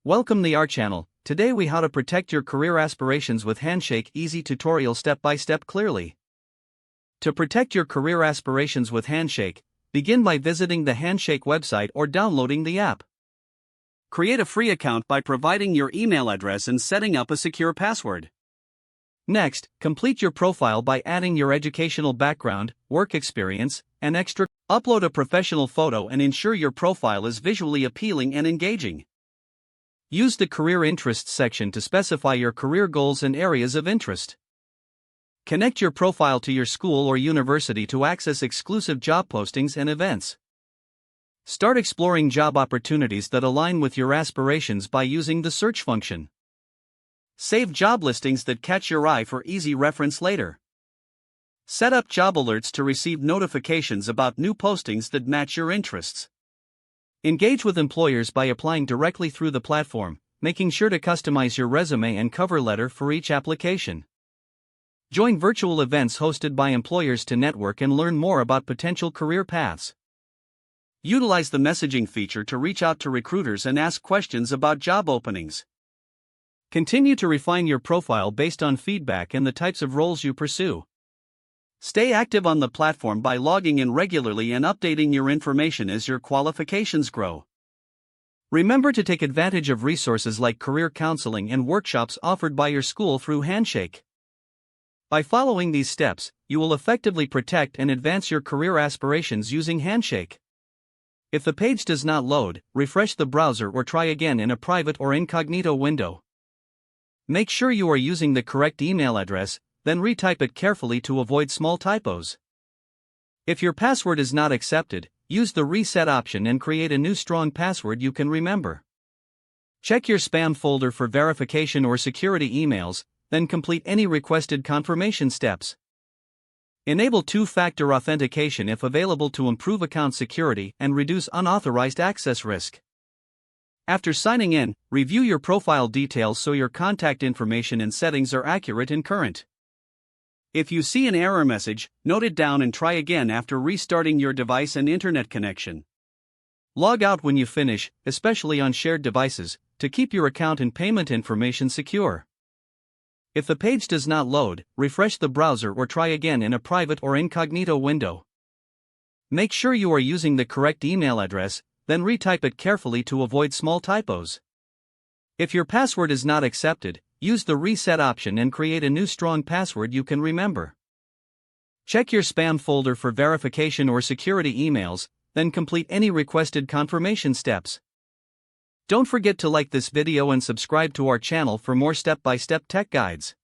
Welcome to our channel. Today we how to protect your career aspirations with Handshake easy tutorial step by step clearly. To protect your career aspirations with Handshake, begin by visiting the Handshake website or downloading the app. Create a free account by providing your email address and setting up a secure password. Next, complete your profile by adding your educational background, work experience, and extra. Upload a professional photo and ensure your profile is visually appealing and engaging. Use the Career Interests section to specify your career goals and areas of interest. Connect your profile to your school or university to access exclusive job postings and events. Start exploring job opportunities that align with your aspirations by using the search function. Save job listings that catch your eye for easy reference later. Set up job alerts to receive notifications about new postings that match your interests. Engage with employers by applying directly through the platform, making sure to customize your resume and cover letter for each application. Join virtual events hosted by employers to network and learn more about potential career paths. Utilize the messaging feature to reach out to recruiters and ask questions about job openings. Continue to refine your profile based on feedback and the types of roles you pursue. Stay active on the platform by logging in regularly and updating your information as your qualifications grow. Remember to take advantage of resources like career counseling and workshops offered by your school through Handshake. By following these steps, you will effectively protect and advance your career aspirations using Handshake. If the page does not load, refresh the browser or try again in a private or incognito window. Make sure you are using the correct email address, then retype it carefully to avoid small typos. If your password is not accepted, use the reset option and create a new strong password you can remember. Check your spam folder for verification or security emails, then complete any requested confirmation steps. Enable two-factor authentication if available to improve account security and reduce unauthorized access risk. After signing in, review your profile details so your contact information and settings are accurate and current. If you see an error message, note it down and try again after restarting your device and internet connection. Log out when you finish, especially on shared devices, to keep your account and payment information secure. If the page does not load, refresh the browser or try again in a private or incognito window. Make sure you are using the correct email address, then retype it carefully to avoid small typos. If your password is not accepted, use the reset option and create a new strong password you can remember. Check your spam folder for verification or security emails, then complete any requested confirmation steps. Don't forget to like this video and subscribe to our channel for more step-by-step tech guides.